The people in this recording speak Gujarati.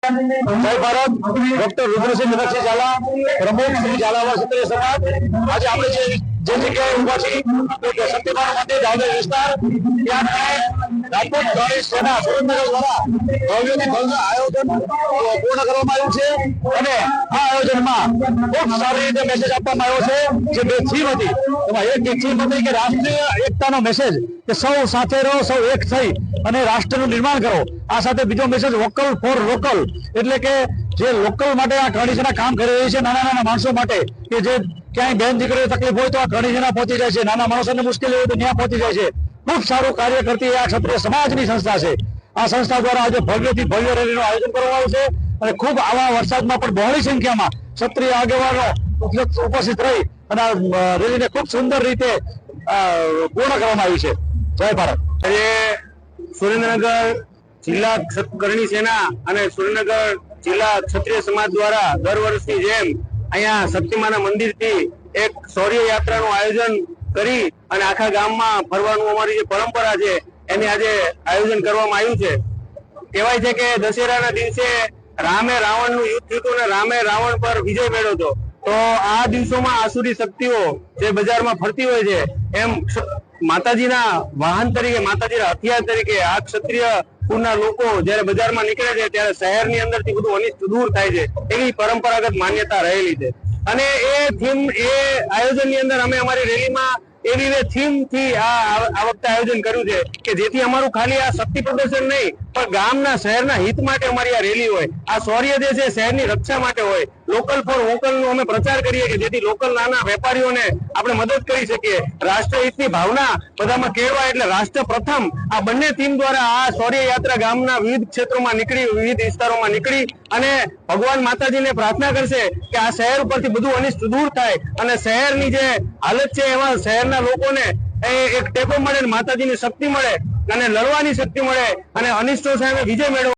जय भारत। डॉक्टर रुद्रसिंह मीनाक्षी झाला, प्रमुख श्री झालावाड़ क्षत्रिय समाज। आज આપણે જે જગ્યાએ ઉભા છીએ તે સત્યમાન મંદિર દાહોદ વિસ્તાર, ત્યાં રાજપૂત ગણેશ સેના સુરેન્દ્રનગર દ્વારા ભવ્યથી ભવ્ય આયોજન પૂર્ણ કરવામાં આવ્યું છે અને આ આયોજનમાં ખૂબ સારી રીતે મેસેજ આપવામાં આવ્યો છે। જે બે થીમ હતી એમાં એક થીમ હતી કે રાષ્ટ્રીય એકતાનો મેસેજ, કે સૌ સાથે રહો, સૌ એક થઈ અને રાષ્ટ્રનું નિર્માણ કરો। આ સાથે બીજો મેસેજ વોકલ ફોર લોકલ, એટલે કે જે લોકલ માટે આ ઘણી કામ કરી રહી છે, નાના નાના માણસો માટે, કે જે ક્યાંય બેન દીકરીઓ તકલીફ હોય તો આ ઘણી પહોંચી જાય છે, નાના માણસોને મુશ્કેલી હોય તો ત્યાં પહોંચી જાય છે। ખૂબ સારું કાર્ય કરતી આ ક્ષત્રિય સમાજની સંસ્થા છે। આ સંસ્થા દ્વારા આજે ભવ્યથી ભવ્ય રેલીનું આયોજન કરવામાં આવ્યું છે અને ખૂબ આવા વરસાદમાં પણ બહોળી સંખ્યામાં ક્ષત્રિય આગેવાનો ઉપસ્થિત રહી અને આ રેલીને ખૂબ સુંદર રીતે પૂર્ણ કરવામાં આવી છે। જય ભારત। સુરેન્દ્રનગર જિલ્લા કરણી સેના અને સુરેન્દ્રનગર જિલ્લા ક્ષત્રિય સમાજ દ્વારા દર વર્ષની જેમ અહીંયા શક્તિમાના મંદિરથી એક શૌર્ય યાત્રાનું આયોજન કરી અને આખા ગામમાં ફરવાનું અમારી જે પરંપરા છે એની આજે આયોજન કરવામાં આવ્યું છે। કહેવાય છે કે દશેરાના દિવસે રામે રાવણનું યુદ્ધ થયું હતું અને રામે રાવણ પર વિજય મેળવ્યો હતો। તો આ દિવસોમાં આસુરી શક્તિઓ જે બજારમાં ફરતી હોય છે, એમ માતાજીના વાહન તરીકે, માતાજીના હથિયાર તરીકે આ ક્ષત્રિય કુળના લોકો જયારે બજારમાં નીકળે છે ત્યારે શહેરની અંદરથી બધું અનિષ્ટ દૂર થાય છે, એવી પરંપરાગત માન્યતા રહેલી છે। અને એ થીમ, એ આયોજનની અંદર અમે અમારી રેલીમાં એવી થીમ થી આ વખતે આયોજન કર્યું છે કે જેથી અમારું ખાલી આ શક્તિ પ્રદર્શન નહીં પણ ગામના શહેરના હિત માટે અમારી આ રેલી હોય, આ શૌર્ય જે છે શહેરની રક્ષા માટે હોય, લોકલ ફોર વોકલ નો અમે પ્રચાર કરીએ કે જેથી લોકલ નાના વેપારીઓને આપણે મદદ કરી શકીએ, રાષ્ટ્રહિતની ભાવના બધામાં કેળવાય, એટલે રાષ્ટ્ર પ્રથમ, આ બંને થીમ દ્વારા આ શૌર્ય યાત્રા ગામના વિવિધ ક્ષેત્રોમાં નીકળી, વિવિધ વિસ્તારોમાં નીકળી અને ભગવાન માતાજીને પ્રાર્થના કરશે કે આ શહેર ઉપરથી બધું અનિષ્ટ દૂર થાય અને શહેરની જે હાલત છે એમાં શહેરના લોકોને એક ટેકો મળે, માતાજીની શક્તિ મળે અને લડવાની શક્તિ મળે અને અનિષ્ટો સામે વિજય મેળવો।